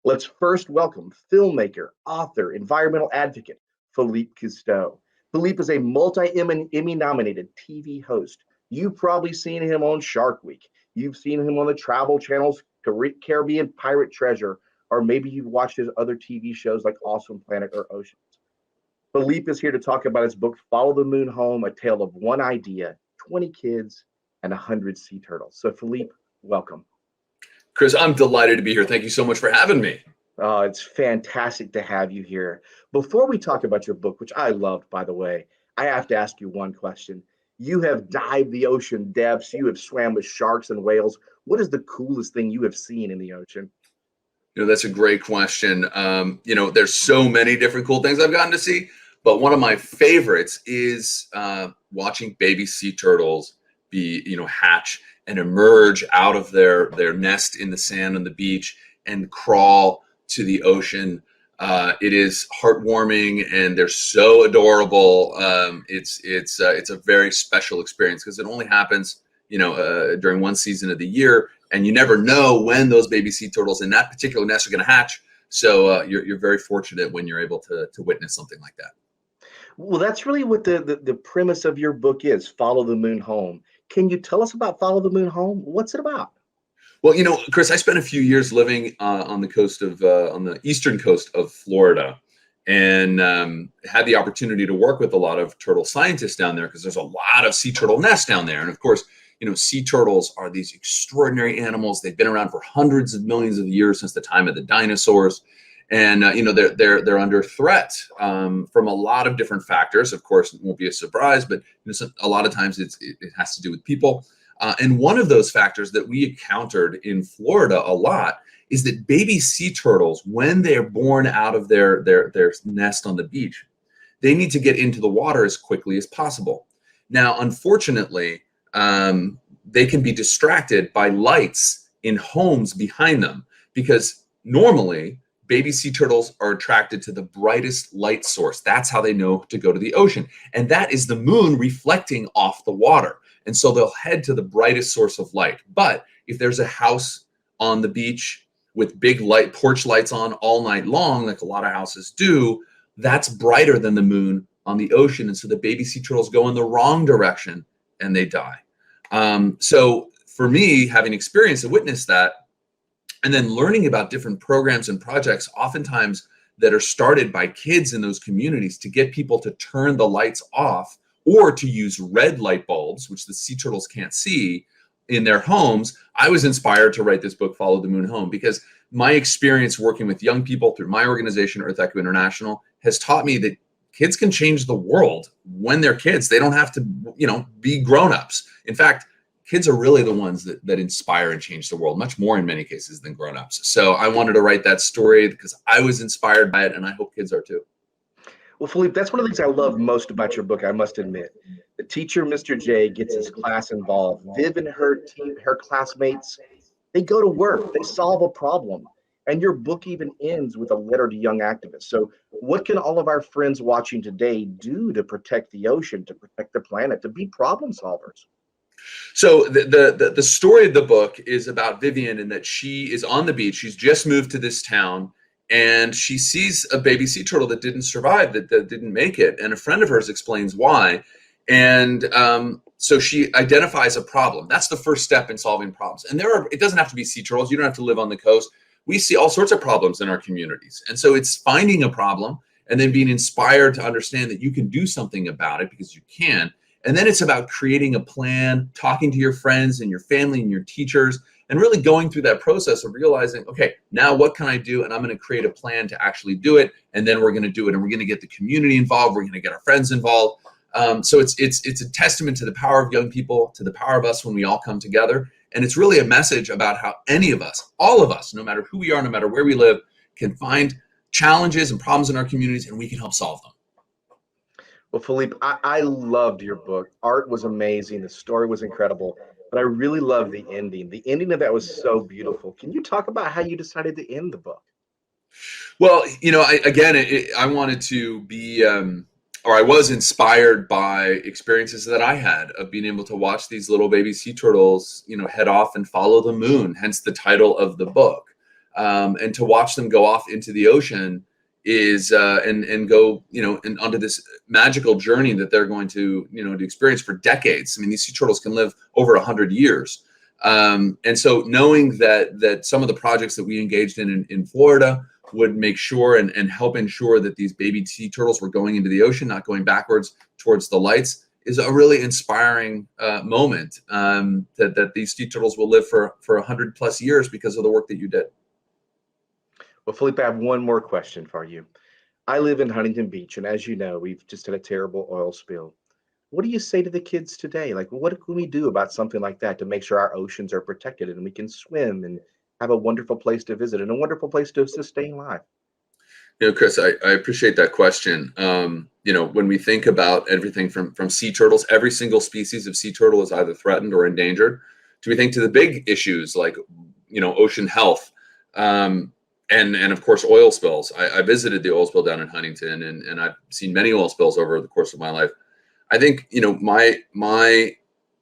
Let's first welcome filmmaker, author, environmental advocate, Philippe Cousteau. Philippe is a multi-Emmy nominated TV host. You've probably seen him on Shark Week. You've seen him on the Travel Channel's Caribbean Pirate Treasure, or maybe you've watched his other TV shows like Awesome Planet or Oceans. Philippe is here to talk about his book, Follow the Moon Home, a tale of one idea, 20 kids, and 100 sea turtles. So, Philippe, welcome. Chris, I'm delighted to be here. Thank you so much for having me. It's fantastic to have you here. Before we talk about your book, which I loved, by the way, I have to ask you one question. You have dived the ocean depths, you have swam with sharks and whales. What is the coolest thing you have seen in the ocean? That's a great question. There's so many different cool things I've gotten to see, but one of my favorites is watching baby sea turtles hatch and emerge out of their nest in the sand on the beach and crawl to the ocean. It is heartwarming and they're so adorable. It's a very special experience because it only happens, during one season of the year, and you never know when those baby sea turtles in that particular nest are going to hatch. So you're very fortunate when you're able to witness something like that. Well, that's really what the premise of your book is, Follow the Moon Home. Can you tell us about Follow the Moon Home? What's it about? Well, Chris, I spent a few years living on the eastern coast of Florida, and had the opportunity to work with a lot of turtle scientists down there because there's a lot of sea turtle nests down there. And of course, sea turtles are these extraordinary animals. They've been around for hundreds of millions of years, since the time of the dinosaurs. And they're under threat from a lot of different factors. Of course, it won't be a surprise, but a lot of times it has to do with people. And one of those factors that we encountered in Florida a lot is that baby sea turtles, when they're born out of their nest on the beach, they need to get into the water as quickly as possible. Now, unfortunately, they can be distracted by lights in homes behind them, because normally baby sea turtles are attracted to the brightest light source. That's how they know to go to the ocean. And that is the moon reflecting off the water. And so they'll head to the brightest source of light. But if there's a house on the beach with big porch lights on all night long, like a lot of houses do, that's brighter than the moon on the ocean. And so the baby sea turtles go in the wrong direction and they die. So for me, having experienced and witnessed that, and then learning about different programs and projects, oftentimes that are started by kids in those communities to get people to turn the lights off or to use red light bulbs, which the sea turtles can't see, in their homes, I was inspired to write this book, Follow the Moon Home, because my experience working with young people through my organization, Earth Echo International, has taught me that kids can change the world when they're kids. They don't have to, be grown-ups. In fact, kids are really the ones that inspire and change the world, much more in many cases than grown-ups. So I wanted to write that story because I was inspired by it, and I hope kids are too. Well, Philippe, that's one of the things I love most about your book, I must admit. The teacher, Mr. J, gets his class involved. Viv and her classmates, they go to work, they solve a problem. And your book even ends with a letter to young activists. So what can all of our friends watching today do to protect the ocean, to protect the planet, to be problem solvers? So the story of the book is about Vivian, and that she is on the beach. She's just moved to this town, and she sees a baby sea turtle that didn't survive, that didn't make it. And a friend of hers explains why. And so she identifies a problem. That's the first step in solving problems. And it doesn't have to be sea turtles. You don't have to live on the coast. We see all sorts of problems in our communities. And so it's finding a problem and then being inspired to understand that you can do something about it, because you can. And then it's about creating a plan, talking to your friends and your family and your teachers, and really going through that process of realizing, okay, now what can I do? And I'm going to create a plan to actually do it. And then we're going to do it. And we're going to get the community involved. We're going to get our friends involved. So it's a testament to the power of young people, to the power of us when we all come together. And it's really a message about how any of us, all of us, no matter who we are, no matter where we live, can find challenges and problems in our communities, and we can help solve them. Well, Philippe, I loved your book. Art was amazing. The story was incredible. But I really loved the ending. The ending of that was so beautiful. Can you talk about how you decided to end the book? Well, I wanted to be, or I was inspired by experiences that I had of being able to watch these little baby sea turtles, head off and follow the moon, hence the title of the book. and to watch them go off into the ocean is and go, and onto this magical journey that they're going to, to experience for decades. I mean, these sea turtles can live over 100 years. And so knowing that some of the projects that we engaged in Florida would make sure and help ensure that these baby sea turtles were going into the ocean, not going backwards towards the lights, is a really inspiring moment, that these sea turtles will live for 100+ years because of the work that you did. Well, Philippe, I have one more question for you. I live in Huntington Beach, and as you know, we've just had a terrible oil spill. What do you say to the kids today? Like, what can we do about something like that to make sure our oceans are protected and we can swim and have a wonderful place to visit and a wonderful place to sustain life? Chris, I appreciate that question. When we think about everything from sea turtles, every single species of sea turtle is either threatened or endangered. Do we think to the big issues like, ocean health, and of course oil spills? I visited the oil spill down in Huntington, and I've seen many oil spills over the course of my life. I think, my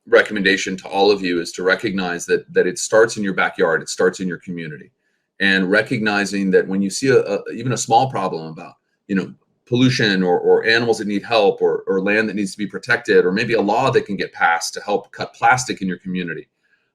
recommendation to all of you is to recognize that it starts in your backyard, it starts in your community, and recognizing that when you see even a small problem about, pollution or animals that need help or land that needs to be protected, or maybe a law that can get passed to help cut plastic in your community.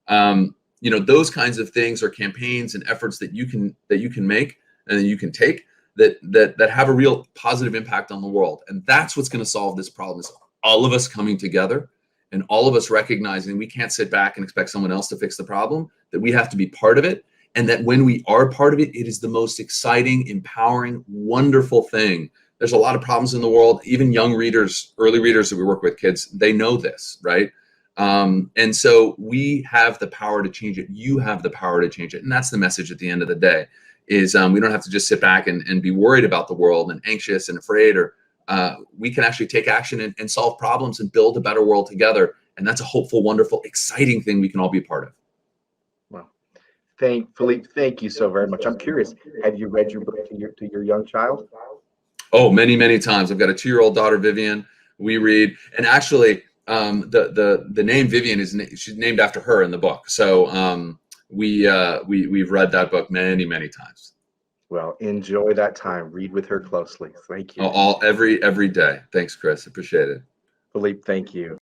Those kinds of things are campaigns and efforts that you can make and that you can take that have a real positive impact on the world. And that's what's going to solve this problem, is all of us coming together and all of us recognizing we can't sit back and expect someone else to fix the problem, that we have to be part of it. And that when we are part of it, it is the most exciting, empowering, wonderful thing. There's a lot of problems in the world. Even young readers, early readers that we work with, kids, they know this, right? And so we have the power to change it. You have the power to change it. And that's the message at the end of the day, is we don't have to just sit back and be worried about the world and anxious and afraid, or we can actually take action and solve problems and build a better world together. And that's a hopeful, wonderful, exciting thing we can all be a part of. Well, Philippe, thank you so very much. I'm curious, have you read your book to your young child? Oh, many, many times. I've got a 2-year-old daughter, Vivian. We read, and actually, the name Vivian she's named after her in the book. So we've read that book many, many times. Well, enjoy that time. Read with her closely. Thank you. Every day. Thanks, Chris. Appreciate it. Philippe, thank you.